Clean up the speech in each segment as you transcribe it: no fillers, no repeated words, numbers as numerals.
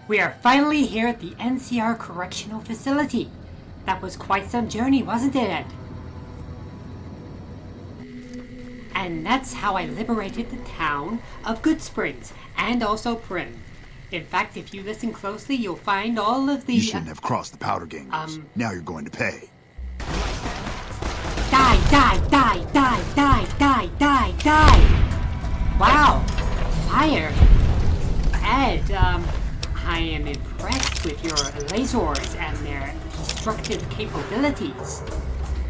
We are finally here at the NCR Correctional Facility. That was quite some journey, wasn't it, Ed? And that's how I liberated the town of Good Springs, and also Prim. In fact, if you listen closely, you'll find all of the... You shouldn't have crossed the powder gangers. Now you're going to pay. Die, die, die, die, die, die, die, die! Wow! Fire! Ed, I am impressed with your lasers and their destructive capabilities.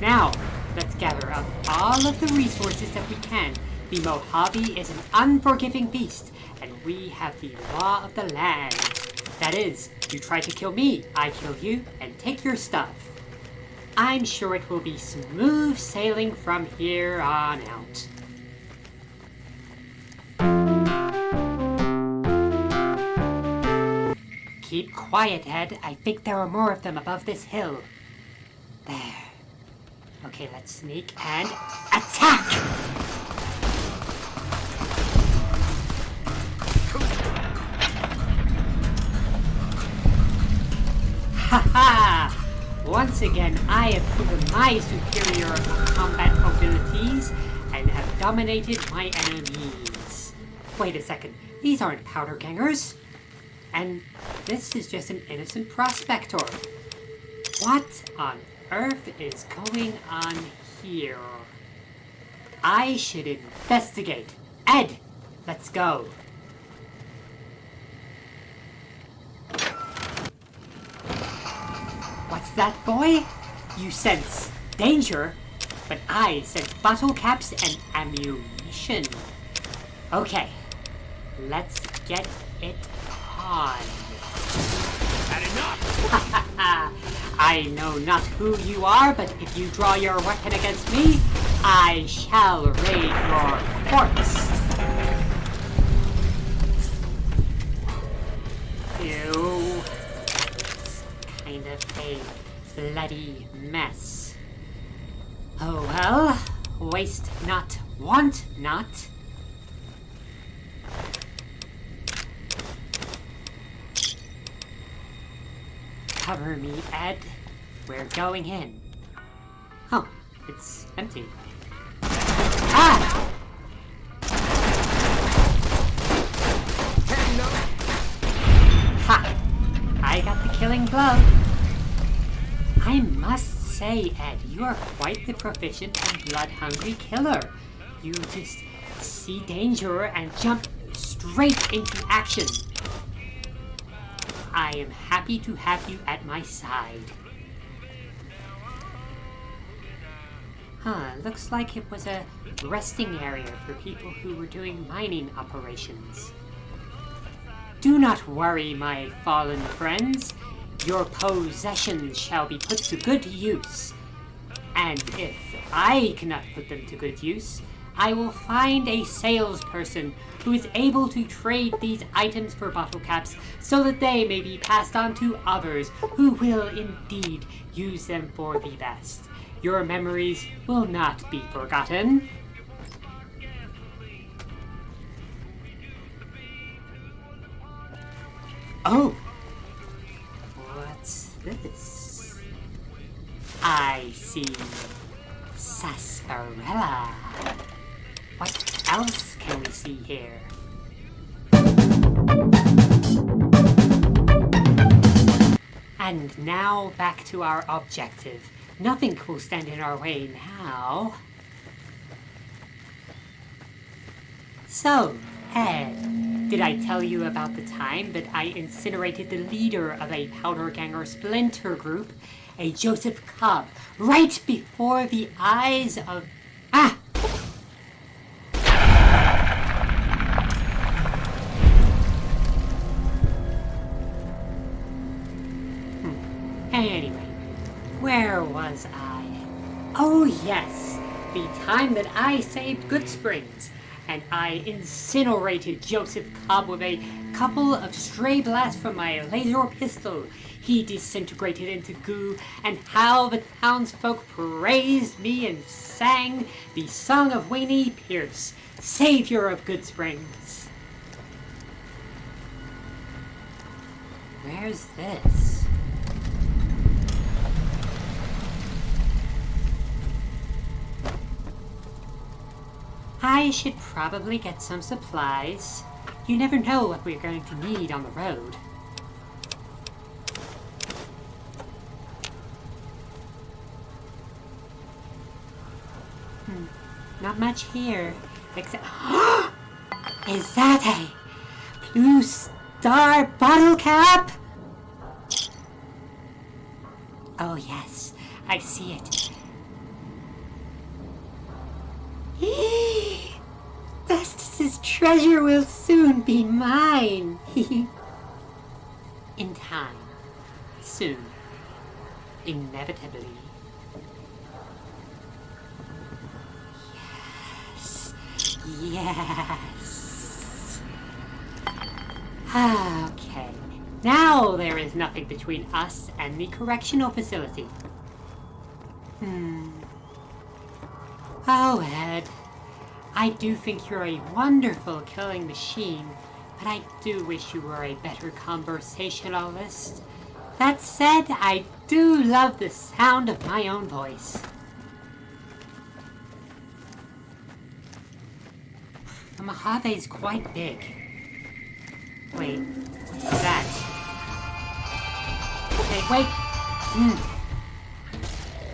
Now, let's gather up all of the resources that we can. The Mojave is an unforgiving beast, and we have the law of the land. That is, you try to kill me, I kill you, and take your stuff. I'm sure it will be smooth sailing from here on out. Keep quiet, Ed. I think there are more of them above this hill. There. Okay, let's sneak and attack! Ha-ha! Once again, I have proven my superior combat abilities and have dominated my enemies. Wait a second, these aren't powder gangers. And this is just an innocent prospector. What on earth is going on here? I should investigate. Ed, let's go. What's that, boy? You sense danger, but I sense bottle caps and ammunition. Okay, let's get it on. Had enough! I know not who you are, but if you draw your weapon against me, I shall raid your corpse. Ew. It's kind of a bloody mess. Oh well, waste not, want not. Cover me, Ed. We're going in. Oh, it's empty. Ah! Ha! I got the killing blow. I must say, Ed, you are quite the proficient and blood-hungry killer. You just see danger and jump straight into action. I am happy to have you at my side. Looks like it was a resting area for people who were doing mining operations. Do not worry, my fallen friends. Your possessions shall be put to good use. And if I cannot put them to good use, I will find a salesperson who is able to trade these items for bottle caps so that they may be passed on to others who will indeed use them for the best. Your memories will not be forgotten. Oh! What's this? I see sarsaparilla. What else can we see here? And now back to our objective. Nothing will stand in our way now. So, Ed, did I tell you about the time that I incinerated the leader of a powder ganger splinter group, a Joseph Cobb, right before the eyes of... Ah! Anyway, where was I? Oh yes, the time that I saved Good Springs, and I incinerated Joseph Cobb with a couple of stray blasts from my laser pistol. He disintegrated into goo, and how the townsfolk praised me and sang the song of Winnie, savior of Good Springs. Where's this? I should probably get some supplies. You never know what we're going to need on the road. Not much here, except... Is that a blue star bottle cap? Oh yes, I see it. Festus's treasure will soon be mine. In time. Soon. Inevitably. Yes. Okay. Now there is nothing between us and the correctional facility. Oh, Ed. I do think you're a wonderful killing machine, but I do wish you were a better conversationalist. That said, I do love the sound of my own voice. The Mojave's quite big. Wait, what's that? Okay, wait.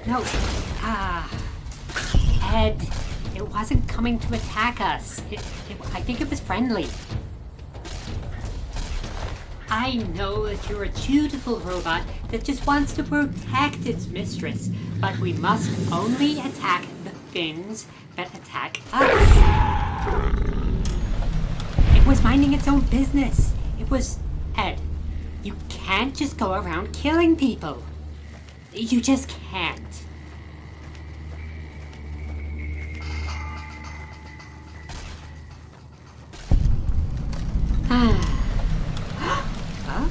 No. Ed, it wasn't coming to attack us. I think it was friendly. I know that you're a dutiful robot that just wants to protect its mistress, but we must only attack the things that attack us. It was minding its own business. It was... Ed, you can't just go around killing people. You just can't.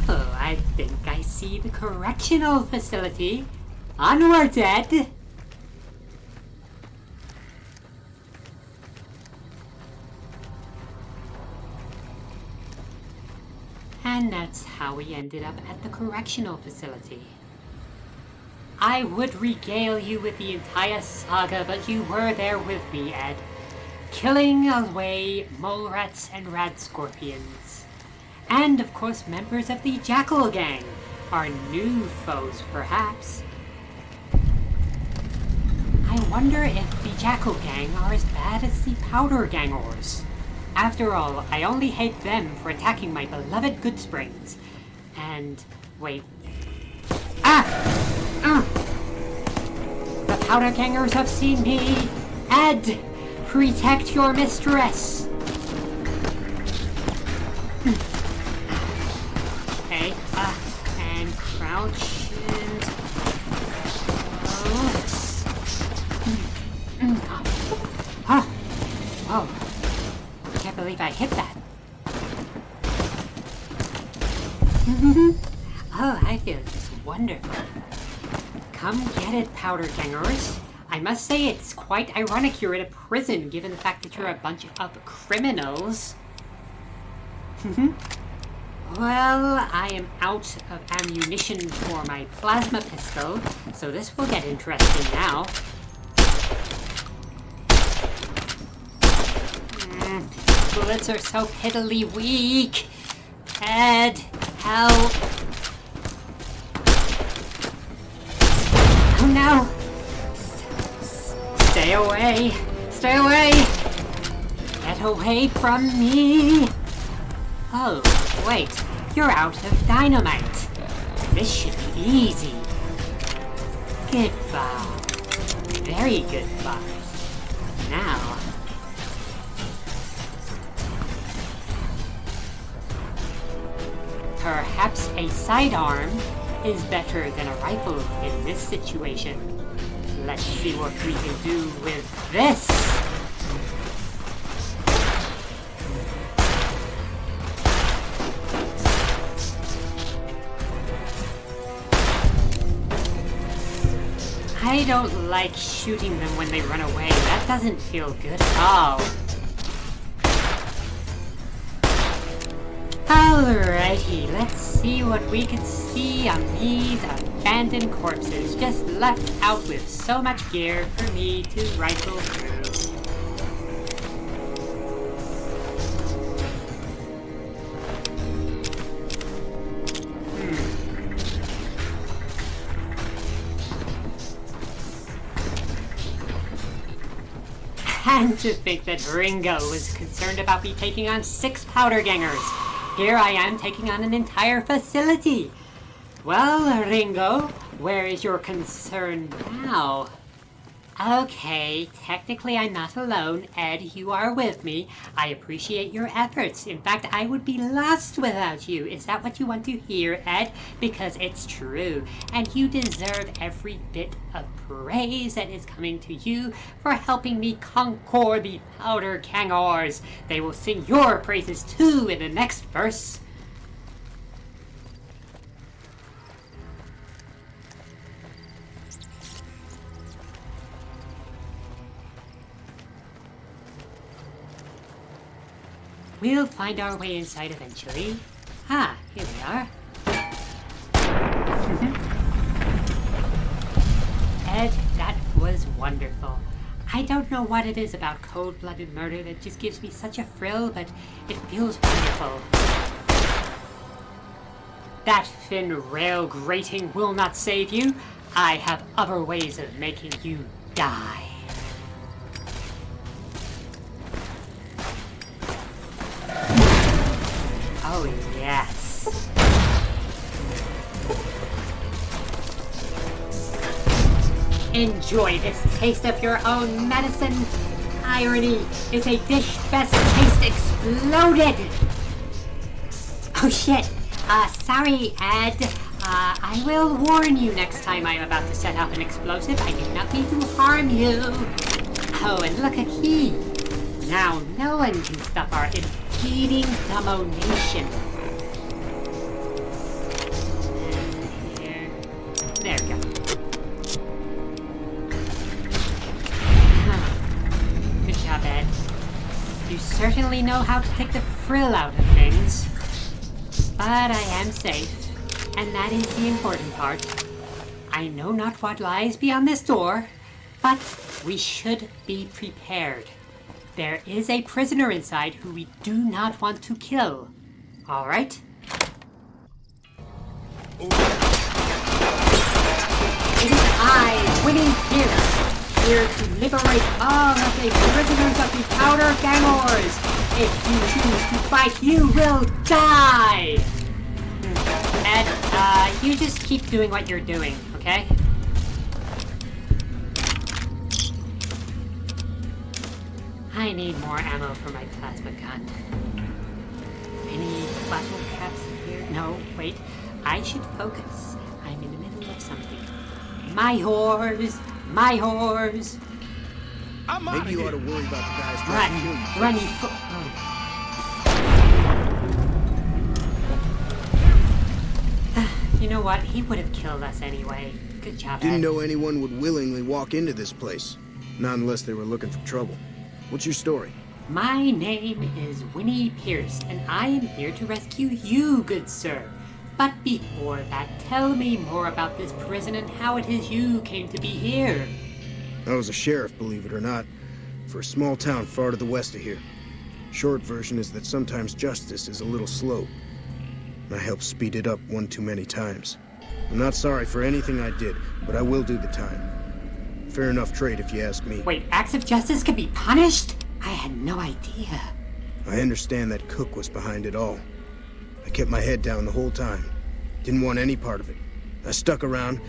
Oh, I think I see the correctional facility. Onward, Ed! And that's how we ended up at the correctional facility. I would regale you with the entire saga, but you were there with me, Ed. Killing away mole rats and rad scorpions. And, of course, members of the Jackal Gang. Our new foes, perhaps. I wonder if the Jackal Gang are as bad as the Powder Gangers. After all, I only hate them for attacking my beloved Goodsprings. And... wait. The Powder Gangers have seen me! Ed! Protect your mistress! Okay, and crouch and... Oh. I can't believe I hit that. Oh, I feel just wonderful. Come get it, Powder Gangers. I must say it's quite ironic you're in a prison, given the fact that you're a bunch of criminals. Well, I am out of ammunition for my plasma pistol, so this will get interesting now. Bullets are so pitifully weak. Ed, help. Oh no. Stay away. Stay away. Get away from me. Oh, wait. You're out of dynamite. This should be easy. Goodbye. Very goodbye. Now... perhaps a sidearm is better than a rifle in this situation. Let's see what we can do with this! I don't like shooting them when they run away. That doesn't feel good at all. Alrighty, let's see what we can see on these abandoned corpses just left out with so much gear for me to rifle through. And to think that Ringo was concerned about me taking on 6 powder gangers. Here I am taking on an entire facility. Well, Ringo, where is your concern now? Okay, technically I'm not alone. Ed, you are with me. I appreciate your efforts. In fact, I would be lost without you. Is that what you want to hear, Ed? Because it's true. And you deserve every bit of praise that is coming to you for helping me conquer the Powder Gangers. They will sing your praises too in the next verse. We'll find our way inside eventually. Ah, here we are. Ed, that was wonderful. I don't know what it is about cold-blooded murder that just gives me such a thrill, but it feels wonderful. That thin rail grating will not save you. I have other ways of making you die. Oh, yes. Enjoy this taste of your own medicine. Irony is a dish best taste exploded. Oh, shit. Sorry, Ed. I will warn you next time I'm about to set off an explosive. I do not mean to harm you. Oh, and look at he. Now no one can stop our impeding domination. Here. There we go. Good job, Ed. You certainly know how to take the thrill out of things. But I am safe, and that is the important part. I know not what lies beyond this door, but we should be prepared. There is a prisoner inside who we do not want to kill. All right? It is I, Winnie, here to liberate all of the prisoners of the Powder Gangers. If you choose to fight, you will die. Ed, you just keep doing what you're doing, okay? I need more ammo for my plasma gun. Any bottle caps here? No, wait. I should focus. I'm in the middle of something. My whores! My whores! Maybe you ought to worry about the guys trying to kill you. Run, you You know what? He would have killed us anyway. Good job, Ed. Didn't know anyone would willingly walk into this place. Not unless they were looking for trouble. What's your story? My name is Winnie Pierce, and I am here to rescue you, good sir. But before that, tell me more about this prison and how it is you came to be here. I was a sheriff, believe it or not, for a small town far to the west of here. Short version is that sometimes justice is a little slow. I helped speed it up one too many times. I'm not sorry for anything I did, but I will do the time. Fair enough trade if you ask me. Wait, acts of justice can be punished? I had no idea. I understand that Cook was behind it all. I kept my head down the whole time. Didn't want any part of it. I stuck around,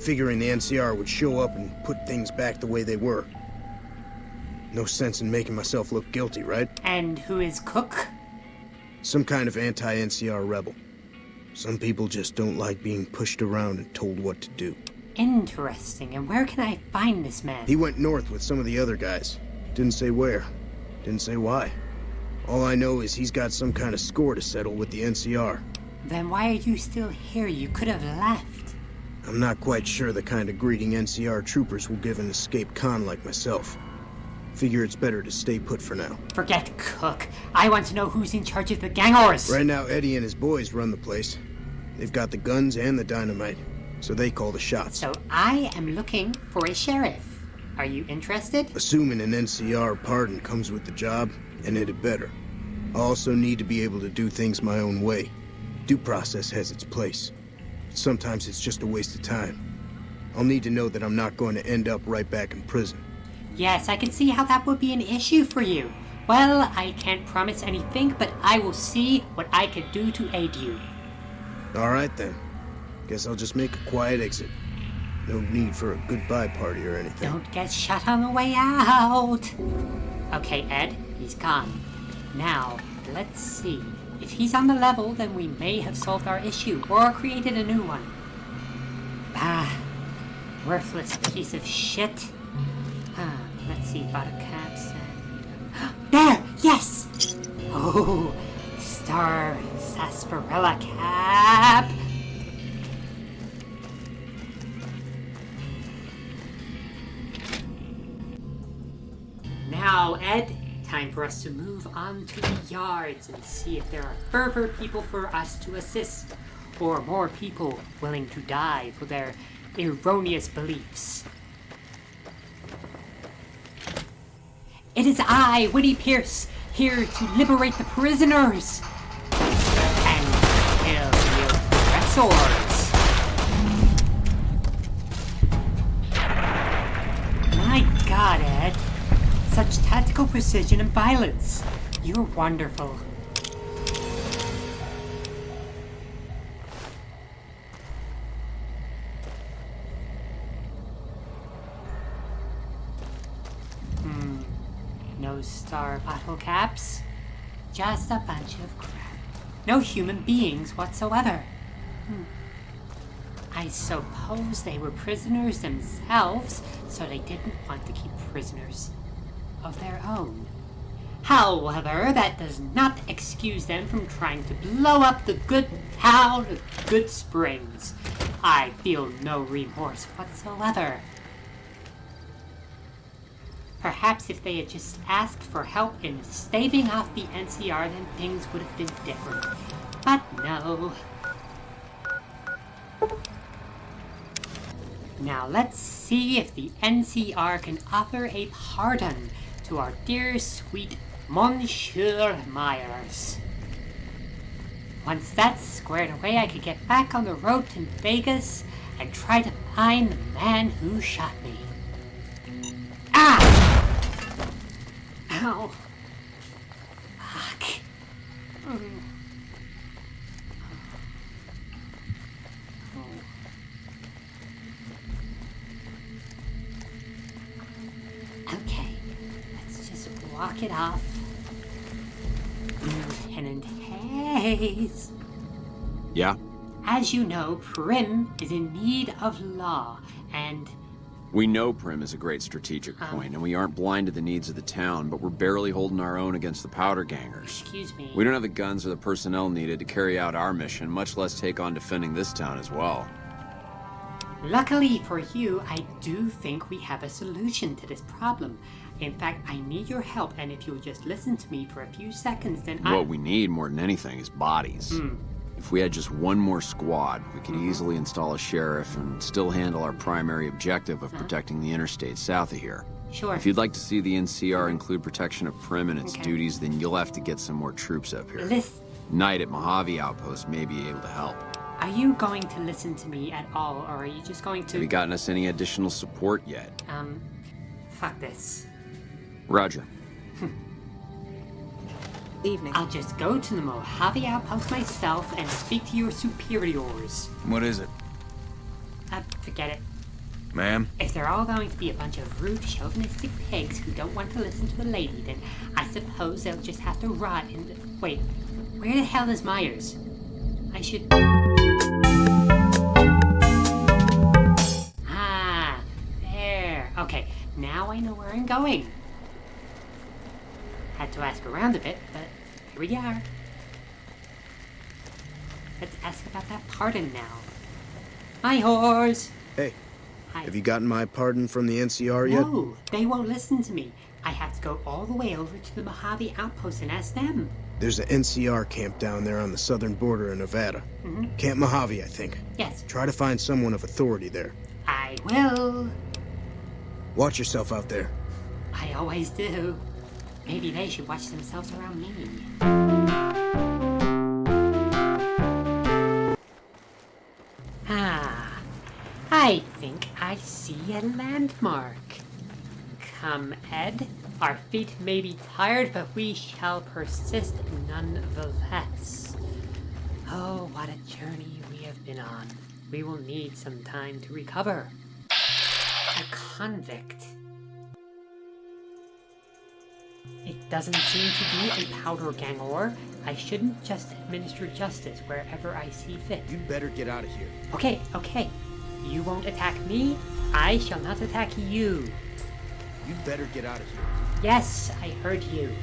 figuring the NCR would show up and put things back the way they were. No sense in making myself look guilty, right? And who is Cook? Some kind of anti-NCR rebel. Some people just don't like being pushed around and told what to do. Interesting. And where can I find this man? He went north with some of the other guys. Didn't say where. Didn't say why. All I know is he's got some kind of score to settle with the NCR. Then why are you still here? You could have left. I'm not quite sure the kind of greeting NCR troopers will give an escaped con like myself. Figure it's better to stay put for now. Forget Cook. I want to know who's in charge of the gangers. Right now, Eddie and his boys run the place. They've got the guns and the dynamite, so they call the shots. So I am looking for a sheriff. Are you interested? Assuming an NCR pardon comes with the job, and it had better. I also need to be able to do things my own way. Due process has its place. But sometimes it's just a waste of time. I'll need to know that I'm not going to end up right back in prison. Yes, I can see how that would be an issue for you. Well, I can't promise anything, but I will see what I can do to aid you. All right, then. Guess I'll just make a quiet exit. No need for a goodbye party or anything. Don't get shot on the way out. Okay, Ed, he's gone. Now, let's see. If he's on the level, then we may have solved our issue, or created a new one. Worthless piece of shit. Let's see, bottle caps and... There! Yes! Oh, star sarsaparilla cap! Now, Ed, time for us to move on to the yards and see if there are further people for us to assist, or more people willing to die for their erroneous beliefs. It is I, Winnie Pierce, here to liberate the prisoners and kill the oppressors. My God, Ed. Such tactical precision and violence. You're wonderful. No star bottle caps. Just a bunch of crap. No human beings whatsoever. I suppose they were prisoners themselves, so they didn't want to keep prisoners of their own. However, that does not excuse them from trying to blow up the good town of Good Springs. I feel no remorse whatsoever. Perhaps if they had just asked for help in staving off the NCR, then things would have been different. But no. Now let's see if the NCR can offer a pardon to our dear sweet Monsieur Myers. Once that's squared away, I could get back on the road to Vegas and try to find the man who shot me. Ah! Ow. Fuck. Okay, let's just walk it off. Lieutenant Hayes. Yeah? As you know, Prim is in need of law, and... We know Prim is a great strategic point, and we aren't blind to the needs of the town, but we're barely holding our own against the powder gangers. Excuse me. We don't have the guns or the personnel needed to carry out our mission, much less take on defending this town as well. Luckily for you, I do think we have a solution to this problem. In fact, I need your help, and if you'll just listen to me for a few seconds, then What we need more than anything is bodies. If we had just one more squad, we could easily install a sheriff and still handle our primary objective of protecting the interstate south of here. Sure. If you'd like to see the NCR include protection of Prim and its duties, then you'll have to get some more troops up here. Knight at Mojave Outpost may be able to help. Are you going to listen to me at all, or are you just going to... Have you gotten us any additional support yet? Fuck this. Roger. Evening. I'll just go to the Mojave Outpost myself and speak to your superiors. What is it? Forget it. Ma'am? If they're all going to be a bunch of rude, chauvinistic pigs who don't want to listen to a lady, then I suppose they'll just have to rot in the... Wait, where the hell is Myers? I should... Ah, there. Okay, now I know where I'm going. Had to ask around a bit, but here we are. Let's ask about that pardon now. Hi, whores! Hey, Hi. have you gotten my pardon from the NCR yet? No, they won't listen to me. I have to go all the way over to the Mojave Outpost and ask them. There's an NCR camp down there on the southern border of Nevada. Camp Mojave, I think. Yes, Try to find someone of authority there. I will. Watch yourself out there. I always do. Maybe they should watch themselves around me. Ah, I think I see a landmark. Come, Ed. Our feet may be tired, but we shall persist nonetheless. Oh, what a journey we have been on. We will need some time to recover. A convict. It doesn't seem to be a powder ganger. I shouldn't just administer justice wherever I see fit. You'd better get out of here. Okay, okay. You won't attack me. I shall not attack you. You'd better get out of here. Yes, I heard you.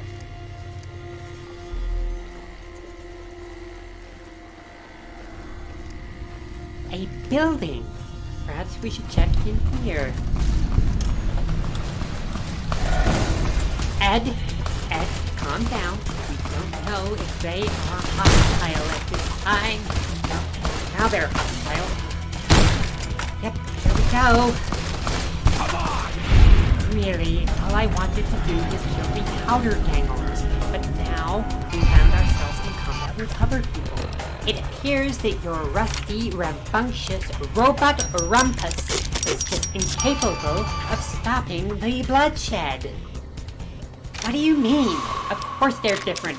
A building. Perhaps we should check in here. Ed, calm down. We don't know if they are hostile at this time. No, now they're hostile. Yep, here we go. Come on! Really, all I wanted to do was kill the powder gangers, but now we found ourselves in combat with covered people. It appears that your rusty, rambunctious robot rumpus is just incapable of stopping the bloodshed. What do you mean? Of course they're different.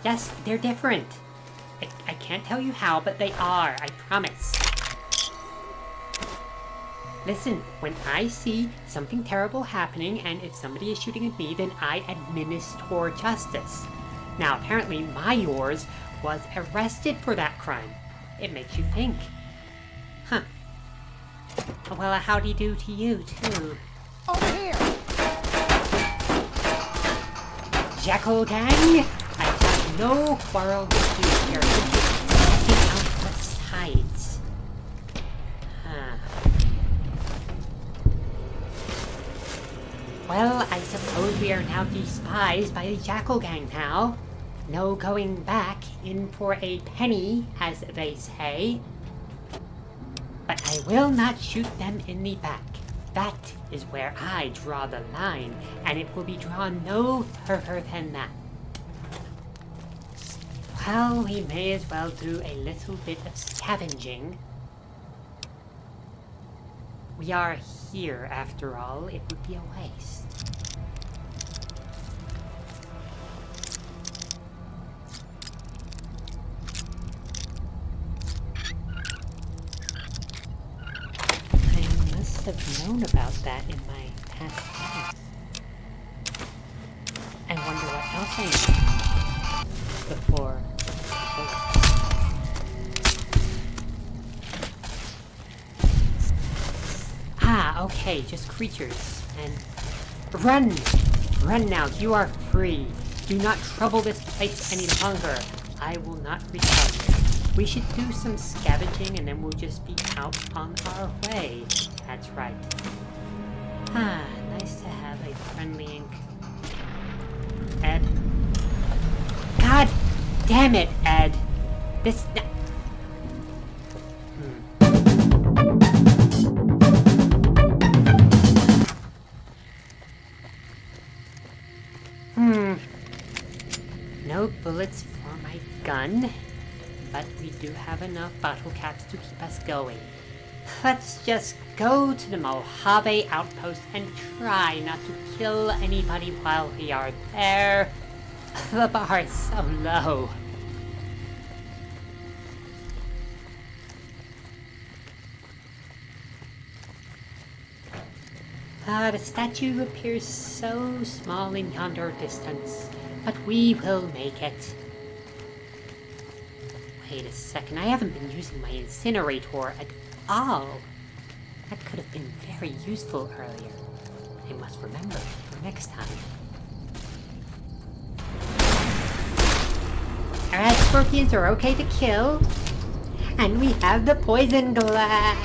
Yes, they're different. I can't tell you how, but they are, I promise. Listen, when I see something terrible happening, and if somebody is shooting at me, then I administer justice. Now, apparently, my yours was arrested for that crime. It makes you think. Huh. Well, howdy do to you, too. Over here! Jackal Gang, I have no quarrel with you here. You're just checking out the sides. Huh. Well, I suppose we are now despised by the Jackal Gang now. No going back in for a penny, as they say. But I will not shoot them in the back. That is where I draw the line, and it will be drawn no further than that. Well, we may as well do a little bit of scavenging. We are here, after all. It would be a waste. I must have known about that in my past life. I wonder what else I knew before. Ah, okay, just creatures. And run! Run now, you are free. Do not trouble this place any longer. I will not return. We should do some scavenging and then we'll just be out on our way. That's right. Ah, nice to have a friendly ink. Ed. God damn it, Ed. This... No bullets for my gun, but we do have enough bottle caps to keep us going. Let's just go to the Mojave Outpost and try not to kill anybody while we are there. The bar is so low. The statue appears so small in yonder distance, but we will make it. Wait a second, I haven't been using my incinerator at all. That could have been very useful earlier. I must remember for next time. Alright, scorpions are okay to kill. And we have the poison glass.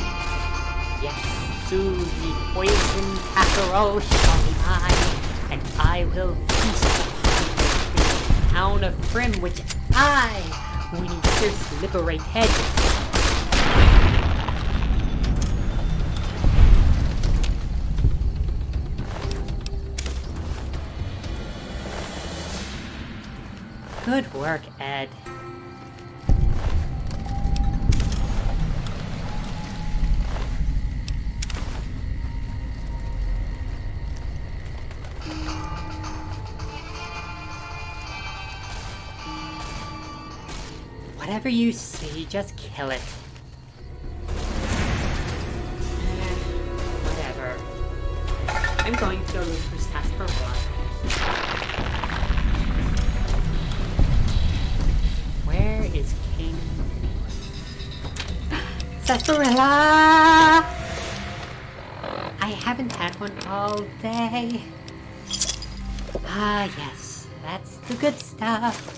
Yes, soon the poison casserole shall be mine. I will feast upon the town of Prim, which I, Winnie Pierce, liberate head. Good work, Ed. Whatever you see, just kill it. Whatever. I'm going to go look for sarsaparilla. Where is King? Sarsaparilla! I haven't had one all day. Ah, yes, that's the good stuff.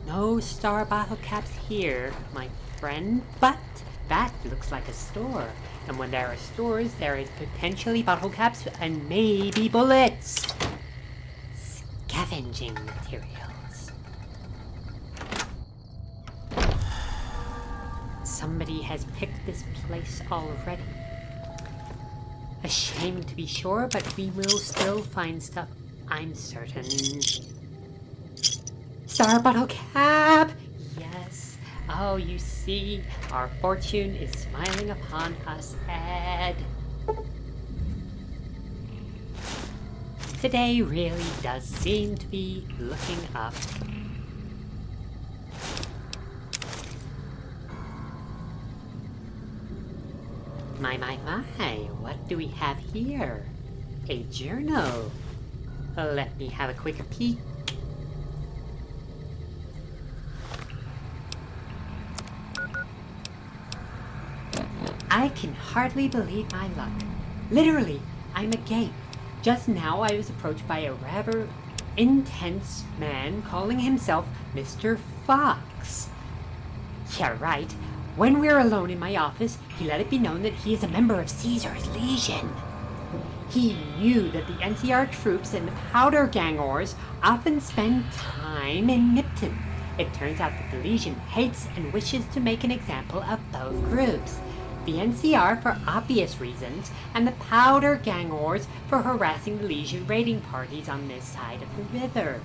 No star bottle caps here, my friend, but that looks like a store. And when there are stores, there is potentially bottle caps and maybe bullets. Scavenging materials. Somebody has picked this place already. A shame to be sure, but we will still find stuff, I'm certain. Star bottle cap! Yes. Oh, you see, our fortune is smiling upon us, Ed. Today really does seem to be looking up. My, what do we have here? A journal. Let me have a quick peek. I can hardly believe my luck. Literally, I'm agape. Just now I was approached by a rather intense man calling himself Mr. Fox. Yeah, right. When we're alone in my office, he let it be known that he is a member of Caesar's Legion. He knew that the NCR troops and the Powder Gangors often spend time in Nipton. It turns out that the Legion hates and wishes to make an example of both groups. The NCR for obvious reasons, and the Powder Gangors for harassing the Legion raiding parties on this side of the river.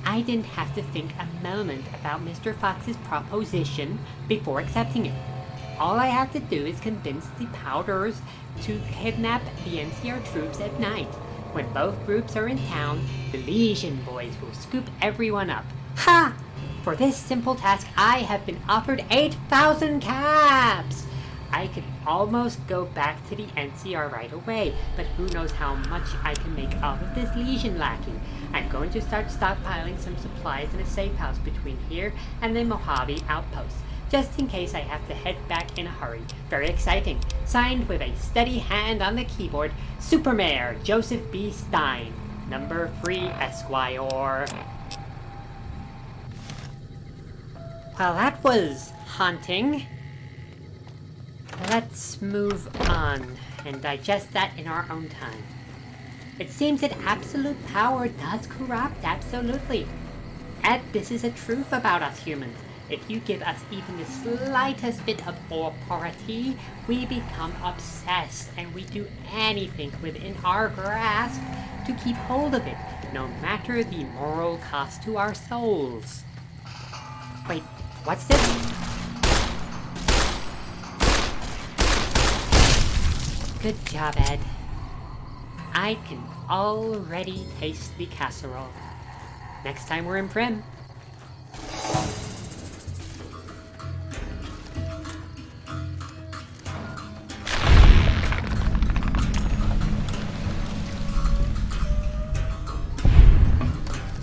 I didn't have to think a moment about Mr. Fox's proposition before accepting it. All I have to do is convince the Powders to kidnap the NCR troops at night. When both groups are in town, the Legion boys will scoop everyone up. Ha! For this simple task, I have been offered 8,000 caps! I could almost go back to the NCR right away, but who knows how much I can make off of this Legion lacking. I'm going to start stockpiling some supplies in a safe house between here and the Mojave Outpost, just in case I have to head back in a hurry. Very exciting. Signed with a steady hand on the keyboard, Supermayor Joseph B. Stein, number 3 Esquire. Well, that was haunting. Let's move on and digest that in our own time. It seems that absolute power does corrupt, absolutely. And this is a truth about us humans. If you give us even the slightest bit of authority, we become obsessed and we do anything within our grasp to keep hold of it, no matter the moral cost to our souls. Wait, what's this? Good job, Ed. I can already taste the casserole. Next time we're in Prim.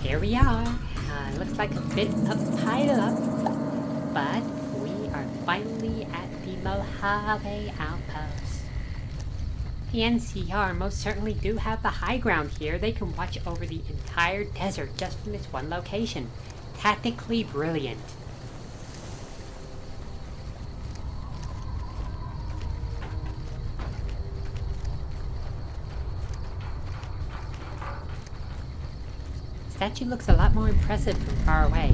Here we are. Looks like a bit of pile up, but we are finally at the Mojave Outpost. The NCR most certainly do have the high ground here. They can watch over the entire desert just from this one location. Tactically brilliant. statue looks a lot more impressive from far away.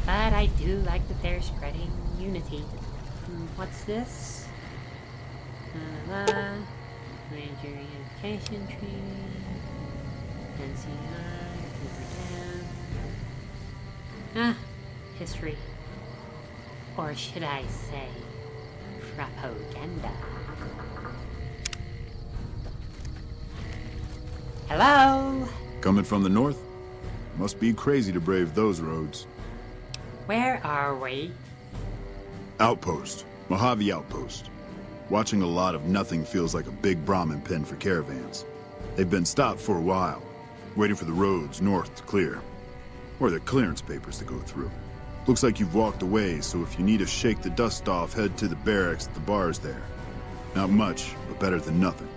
But I do like that they're spreading unity. What's this? Major education tree. NCR. Down. History. Or should I say, propaganda. Hello? Coming from the north? Must be crazy to brave those roads. Where are we? Outpost. Mojave Outpost. Watching a lot of nothing feels like a big Brahmin pen for caravans. They've been stopped for a while, waiting for the roads north to clear. Or their clearance papers to go through. Looks like you've walked away, so if you need to shake the dust off, head to the barracks at the bars there. Not much, but better than nothing.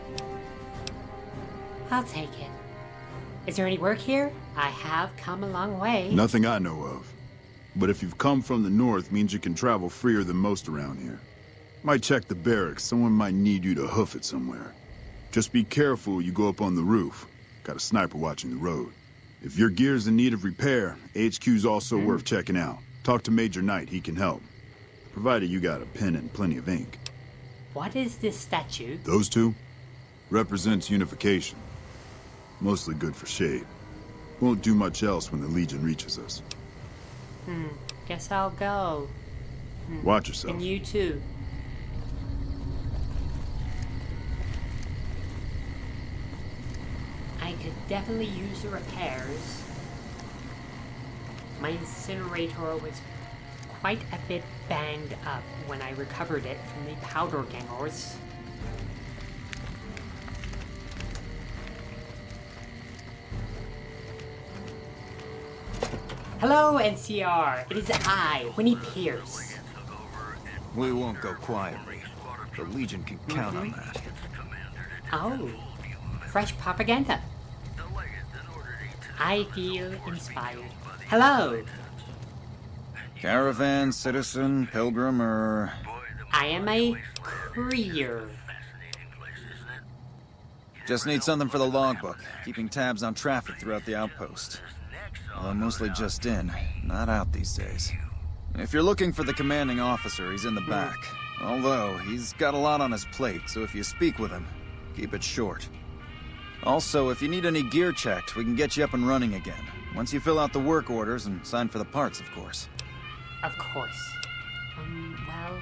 I'll take it. Is there any work here? I have come a long way. Nothing I know of. But if you've come from the north, means you can travel freer than most around here. Might check the barracks, someone might need you to hoof it somewhere. Just be careful you go up on the roof. Got a sniper watching the road. If your gear's in need of repair, HQ's also worth checking out. Talk to Major Knight, he can help. Provided you got a pen and plenty of ink. What is this statue? Those two? Represents unification. Mostly good for shade. Won't do much else when the Legion reaches us. Guess I'll go. Watch yourself. And you too. I could definitely use the repairs. My incinerator was quite a bit banged up when I recovered it from the powder gangers. Hello, NCR. It is I, Winnie Pierce. We won't go quietly. The Legion can count on that. Oh, fresh propaganda. I feel inspired. Hello. Caravan, citizen, pilgrim, or... I am a courier. Just need something for the logbook. Keeping tabs on traffic throughout the outpost. Although mostly just in, not out these days. If you're looking for the commanding officer, he's in the back. Although, he's got a lot on his plate, so if you speak with him, keep it short. Also, if you need any gear checked, we can get you up and running again. Once you fill out the work orders and sign for the parts, of course. Of course. Well,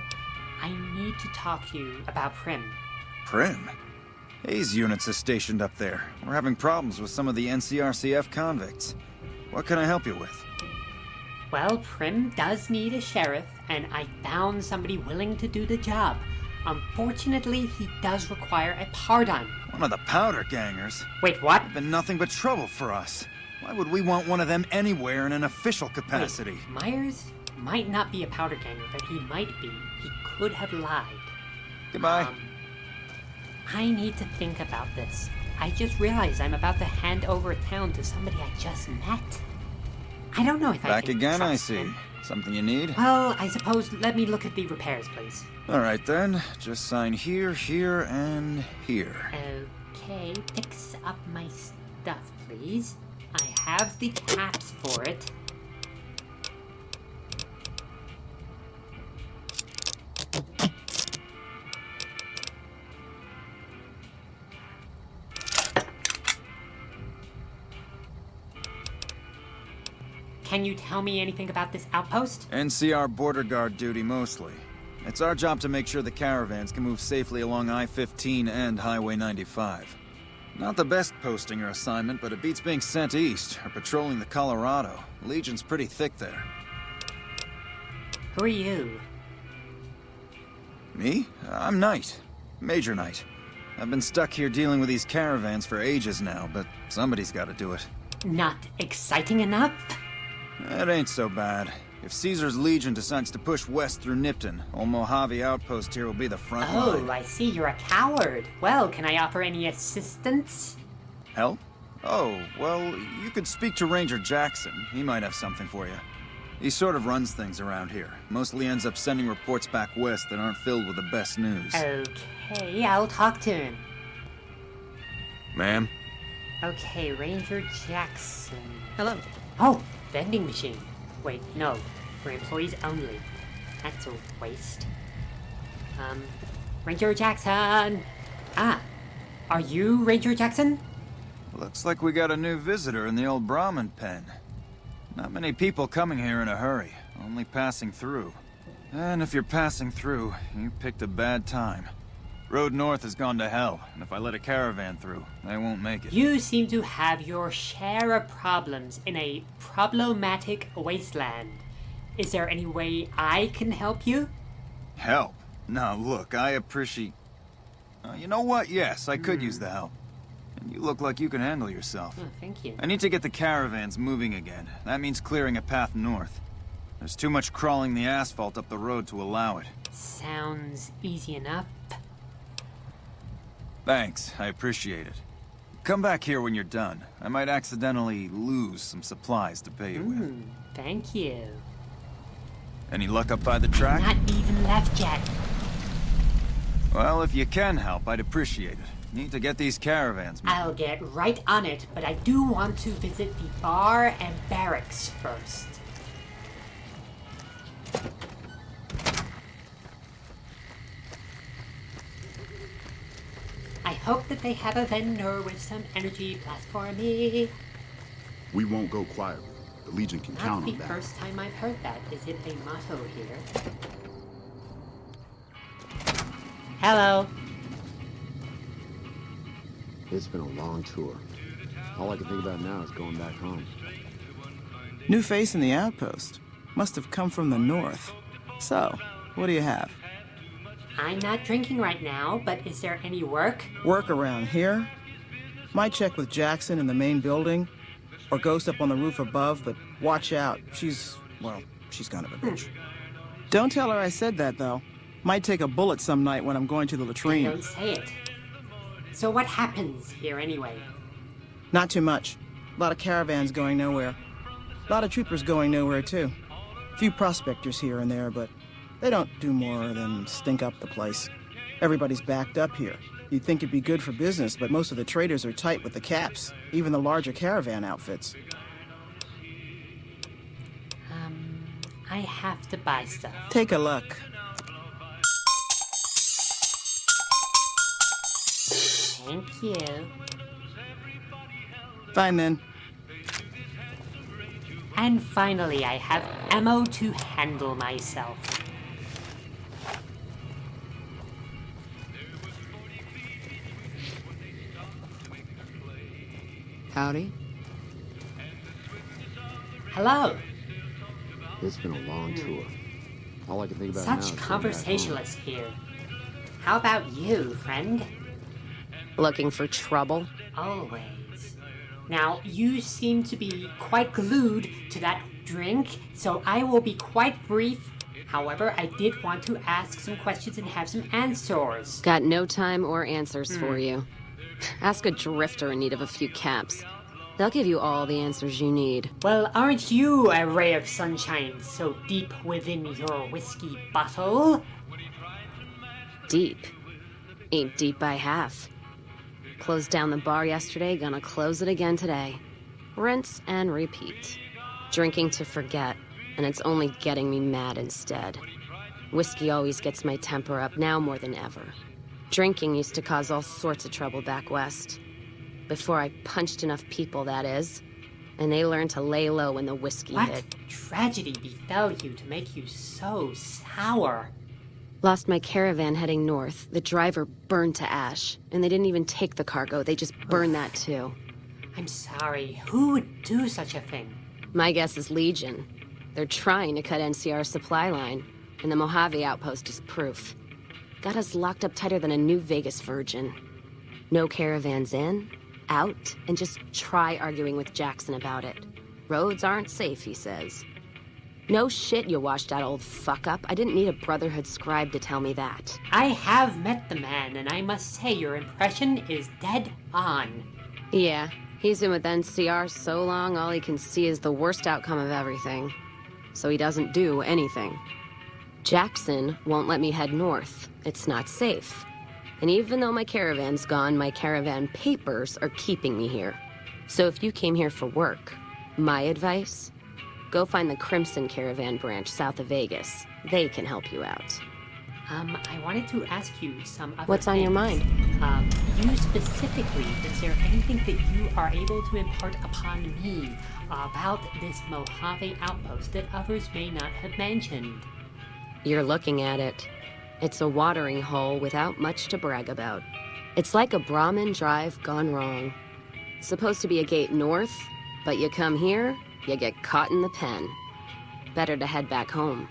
I need to talk to you about Prim. Prim? Hayes units is stationed up there. We're having problems with some of the NCRCF convicts. What can I help you with? Well, Prim does need a sheriff, and I found somebody willing to do the job. Unfortunately, he does require a pardon. One of the powder gangers? Wait, what? Been nothing but trouble for us. Why would we want one of them anywhere in an official capacity? Wait, Myers might not be a powder ganger, but he might be. He could have lied. Goodbye. I need to think about this. I just realized I'm about to hand over town to somebody I just met. I don't know if I Back can again, I trust see. him. Something you need? Well, I suppose let me look at the repairs, please. All right then. Just sign here, here, and here. Okay, fix up my stuff, please. I have the caps for it. Can you tell me anything about this outpost? NCR border guard duty mostly. It's our job to make sure the caravans can move safely along I-15 and Highway 95. Not the best posting or assignment, but it beats being sent east or patrolling the Colorado. Legion's pretty thick there. Who are you? Me? I'm Knight. Major Knight. I've been stuck here dealing with these caravans for ages now, but somebody's got to do it. Not exciting enough? It ain't so bad. If Caesar's Legion decides to push west through Nipton, old Mojave Outpost here will be the front line. Oh, I see you're a coward. Well, can I offer any assistance? Help? Oh, well, you could speak to Ranger Jackson. He might have something for you. He sort of runs things around here. Mostly ends up sending reports back west that aren't filled with the best news. Okay, I'll talk to him. Ma'am? Okay, Ranger Jackson. Hello. Oh, vending machine. Wait, no. For employees only. That's a waste. Ranger Jackson! Ah, are you Ranger Jackson? Looks like we got a new visitor in the old Brahmin pen. Not many people coming here in a hurry, only passing through. And if you're passing through, you picked a bad time. Road north has gone to hell, and if I let a caravan through, they won't make it. You seem to have your share of problems in a problematic wasteland. Is there any way I can help you? Help? Now look, I appreciate... you know what? Yes, I could use the help. And you look like you can handle yourself. Oh, thank you. I need to get the caravans moving again. That means clearing a path north. There's too much crawling the asphalt up the road to allow it. Sounds easy enough. Thanks, I appreciate it. Come back here when you're done. I might accidentally lose some supplies to pay you with. Thank you. Any luck up by the track? Not even left yet. Well, if you can help, I'd appreciate it. Need to get these caravans moving. I'll get right on it, but I do want to visit the bar and barracks first. I hope that they have a vendor with some energy blast for me. We won't go quietly. The Legion can Not count the on that. first time I've heard that. Is it a motto here? Hello. It's been a long tour. All I can think about now is going back home. New face in the outpost. Must have come from the north. So, what do you have? I'm not drinking right now, but is there any work? Work around here? Might check with Jackson in the main building, or Ghost up on the roof above, but watch out. She's kind of a bitch. Don't tell her I said that, though. Might take a bullet some night when I'm going to the latrine. Don't say it. So what happens here anyway? Not too much. A lot of caravans going nowhere. A lot of troopers going nowhere, too. Few prospectors here and there, but they don't do more than stink up the place. Everybody's backed up here. You'd think it'd be good for business, but most of the traders are tight with the caps, even the larger caravan outfits. I have to buy stuff. Take a look. Thank you. Fine then. And finally, I have ammo to handle myself. Howdy. Hello. It's been a long tour. All I can think about now is Such going back conversationalists here. How about you, friend? Looking for trouble? Always. Now, you seem to be quite glued to that drink, so I will be quite brief. However, I did want to ask some questions and have some answers. Got no time or answers for you. Ask a drifter in need of a few caps. They'll give you all the answers you need. Well, aren't you a ray of sunshine so deep within your whiskey bottle? Deep. Ain't deep by half. Closed down the bar yesterday, gonna close it again today. Rinse and repeat. Drinking to forget, and it's only getting me mad instead. Whiskey always gets my temper up, now more than ever. Drinking used to cause all sorts of trouble back west. Before I punched enough people, that is. And they learned to lay low when the whiskey What hit. tragedy befell you to make you so sour? Lost my caravan heading north. The driver burned to ash. And they didn't even take the cargo, they just burned that too. I'm sorry. Who would do such a thing? My guess is Legion. They're trying to cut NCR's supply line. And the Mojave Outpost is proof. Got us locked up tighter than a New Vegas virgin. No caravans in, out, and just try arguing with Jackson about it. Roads aren't safe, he says. No shit, you washed out old fuck-up. I didn't need a Brotherhood scribe to tell me that. I have met the man, and I must say your impression is dead on. Yeah, he's been with NCR so long, all he can see is the worst outcome of everything. So he doesn't do anything. Jackson won't let me head north. It's not safe. And even though my caravan's gone, my caravan papers are keeping me here. So if you came here for work, my advice, go find the Crimson Caravan branch south of Vegas. They can help you out. I wanted to ask you some other What's on your things. mind? You specifically, is there anything that you are able to impart upon me about this Mojave Outpost that others may not have mentioned? You're looking at it. It's a watering hole without much to brag about. It's like a Brahmin Drive gone wrong. Supposed to be a gate north, but you come here, you get caught in the pen. Better to head back home.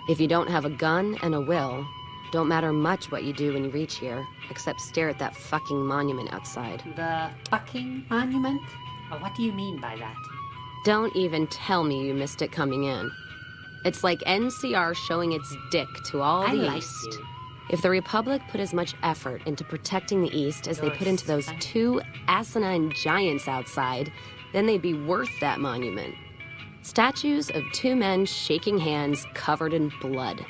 If you don't have a gun and a will, don't matter much what you do when you reach here, except stare at that fucking monument outside. The fucking monument? What do you mean by that? Don't even tell me you missed it coming in. It's like NCR showing its dick to all I the like East. you. If the Republic put as much effort into protecting the East as they You're put into those fine. 2 asinine giants outside, then they'd be worth that monument. Statues of 2 men shaking hands covered in blood.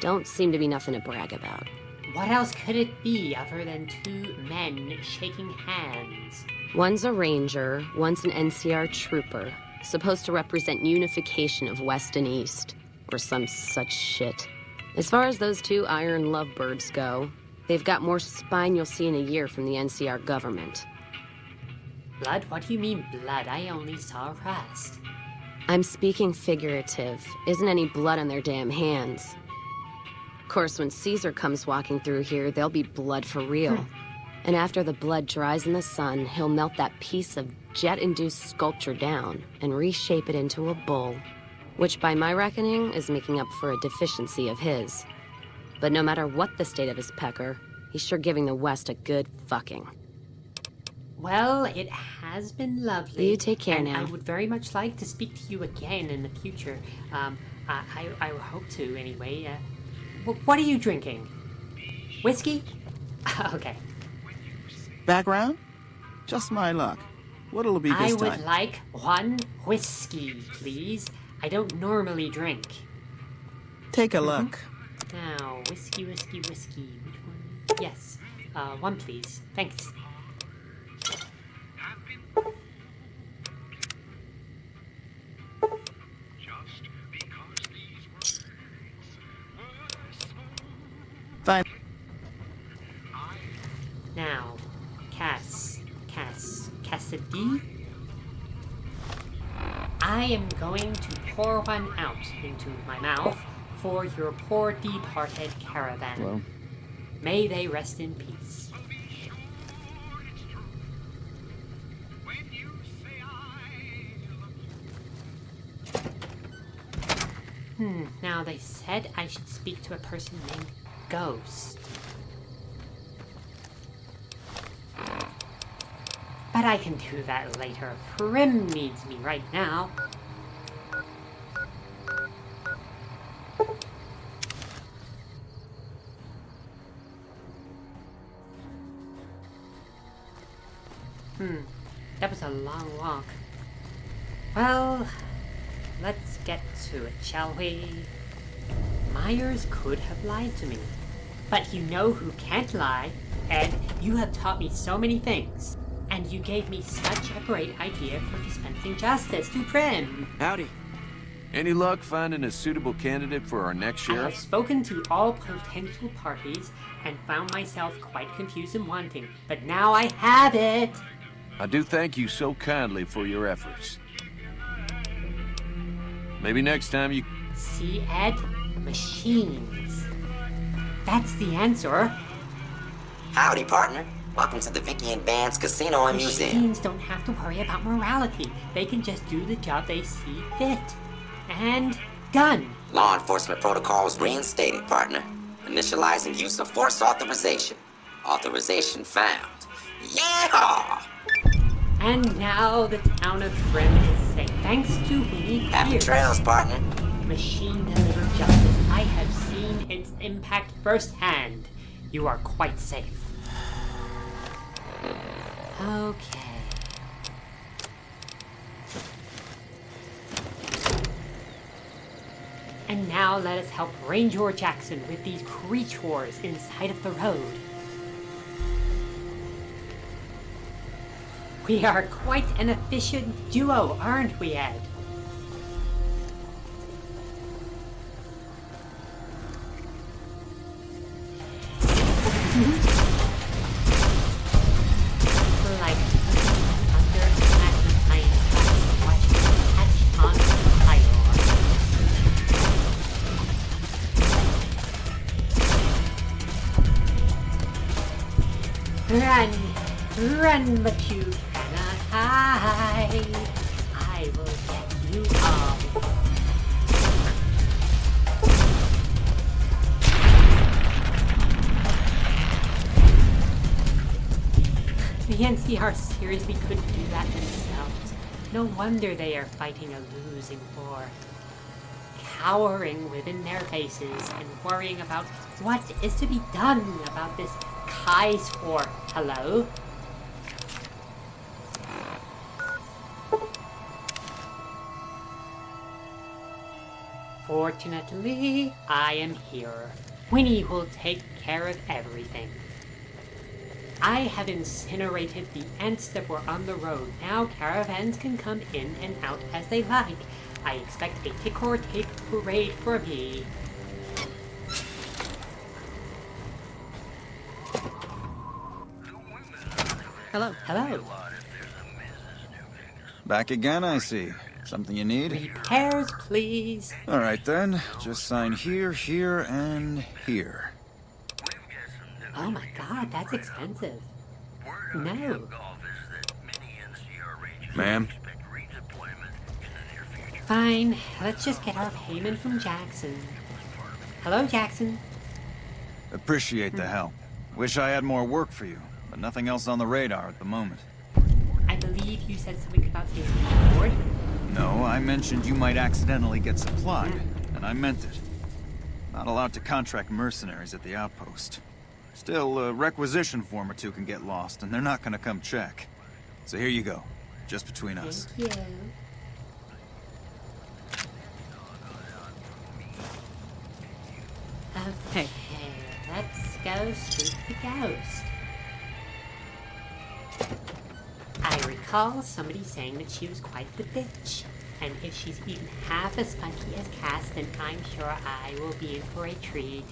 Don't seem to be nothing to brag about. What else could it be other than 2 men shaking hands? One's a ranger, one's an NCR trooper, supposed to represent unification of West and East, or some such shit. As far as those 2 iron lovebirds go, they've got more spine you'll see in a year from the NCR government. Blood? What do you mean blood? I only saw rust. I'm speaking figurative. Isn't any blood on their damn hands. Of course, when Caesar comes walking through here, there'll be blood for real. And after the blood dries in the sun, he'll melt that piece of jet-induced sculpture down and reshape it into a bull, which by my reckoning is making up for a deficiency of his. But no matter what the state of his pecker, he's sure giving the West a good fucking. Well, it has been lovely. You take care and now. I would very much like to speak to you again in the future. I hope to, anyway. What are you drinking? Whiskey? Okay. Background? Just my luck. What'll it be I this would time? like 1 whiskey, please. I don't normally drink. Take a look. Now, whiskey. Which one? Yes. 1, please. Thanks. Fine. Now, Cassidy? I am going to pour one out into my mouth for your poor departed caravan. Hello? May they rest in peace. Now they said I should speak to a person named Ghost. But I can do that later. Prim needs me right now. That was a long walk. Well, let's get to it, shall we? Myers could have lied to me. But you know who can't lie. Ed, you have taught me so many things. And you gave me such a great idea for dispensing justice to Prim. Howdy. Any luck finding a suitable candidate for our next I have sheriff? spoken to all potential parties and found myself quite confused and wanting. But now I have it! I do thank you so kindly for your efforts. Maybe next time you... See, Ed? Machines. That's the answer. Howdy, partner. Welcome to the Vicky and Vance Casino and Museum. Machines don't have to worry about morality. They can just do the job they see fit. And done. Law enforcement protocols reinstated, partner. Initializing use of force authorization. Authorization found. Yeah! And now the town of Prim is safe, thanks to Winnie. Happy trails, partner. Machine delivered justice. I have seen its impact firsthand. You are quite safe. Okay. And now let us help Ranger Jackson with these creatures inside of the road. We are quite an efficient duo, aren't we, Ed? Like under a magnifying glass watching catch on fire. Run, but you cannot hide. I will get you all. The NCR seriously couldn't do that themselves. No wonder they are fighting a losing war. Cowering within their bases and worrying about what is to be done about this Kai's war. Hello? Fortunately, I am here. Winnie will take care of everything. I have incinerated the ants that were on the road. Now caravans can come in and out as they like. I expect a tick-or-tape parade for me. Hello. Hello. Back again, I see. Something you need? Repairs, please. All right, then. Just sign here, here, and here. Oh my god, that's expensive. No. Ma'am? Fine, let's just get our payment from Jackson. Hello, Jackson. Appreciate the help. Wish I had more work for you, but nothing else on the radar at the moment. I believe you said something about taking on board. No, I mentioned you might accidentally get supplied, and I meant it. Not allowed to contract mercenaries at the outpost. Still, a requisition form or two can get lost, and they're not gonna come check. So here you go, just between us. Thank you. Okay, let's go shoot the ghost. I recall somebody saying that she was quite the bitch. And if she's even half as spunky as Cass, then I'm sure I will be in for a treat.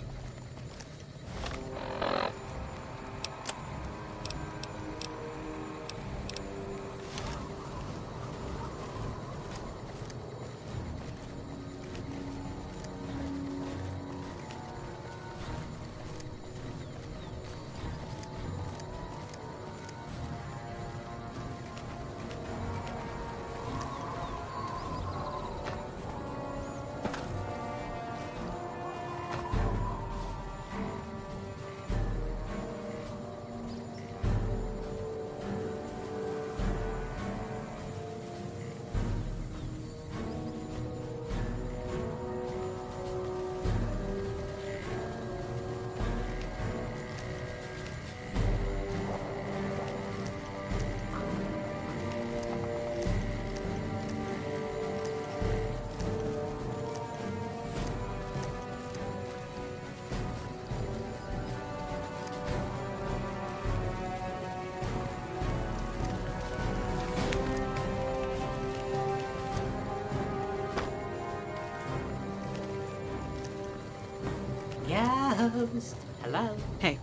Ghost. Hello. Hey.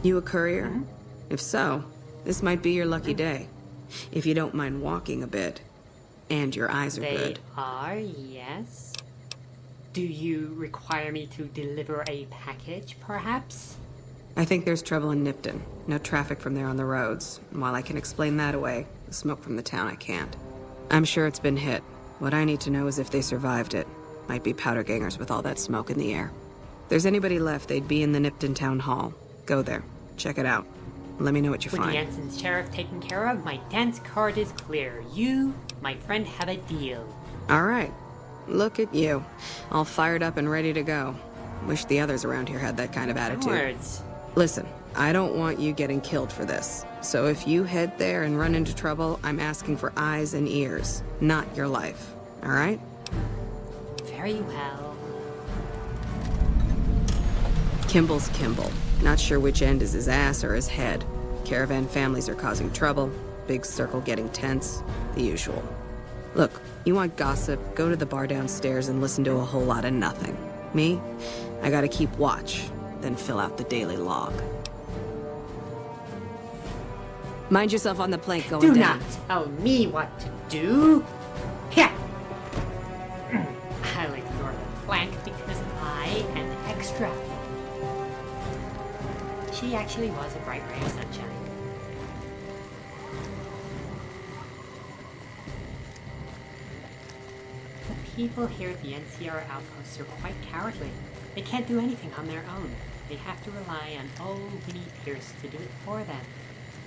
You a courier? If so, this might be your lucky day. If you don't mind walking a bit. And your eyes are They good. are, yes. Do you require me to deliver a package, perhaps? I think there's trouble in Nipton. No traffic from there on the roads. And while I can explain that away, the smoke from the town I can't. I'm sure it's been hit. What I need to know is if they survived it. Might be powder gangers with all that smoke in the air. If there's anybody left, they'd be in the Nipton town hall. Go there. Check it out. Let me know what you With find. the Anson's sheriff taken care of, my dance card is clear. You, my friend, have a deal. All right. Look at you. All fired up and ready to go. Wish the others around here had that kind of attitude. Words. Listen, I don't want you getting killed for this. So if you head there and run into trouble, I'm asking for eyes and ears, not your life. All right? Very well. Kimball's Kimball. Not sure which end is his ass or his head. Caravan families are causing trouble, big circle getting tense, the usual. Look, you want gossip, go to the bar downstairs and listen to a whole lot of nothing. Me? I gotta keep watch, then fill out the daily log. Mind yourself on the plank going Do down. not tell me what to do. Yeah. I'll ignore the plank because I am extra. She actually was a bright ray of sunshine. The people here at the NCR outposts are quite cowardly. They can't do anything on their own. They have to rely on old Winnie Pierce to do it for them.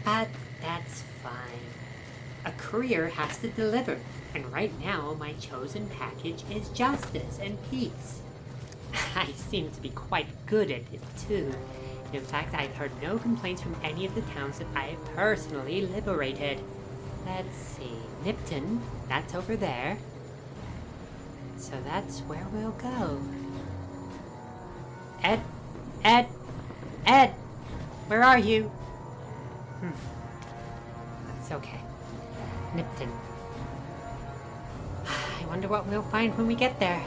But that's fine. A courier has to deliver, and right now my chosen package is justice and peace. I seem to be quite good at it too. In fact, I've heard no complaints from any of the towns that I have personally liberated. Let's see, Nipton, that's over there. So that's where we'll go. Ed, where are you? It's okay. Nipton. I wonder what we'll find when we get there.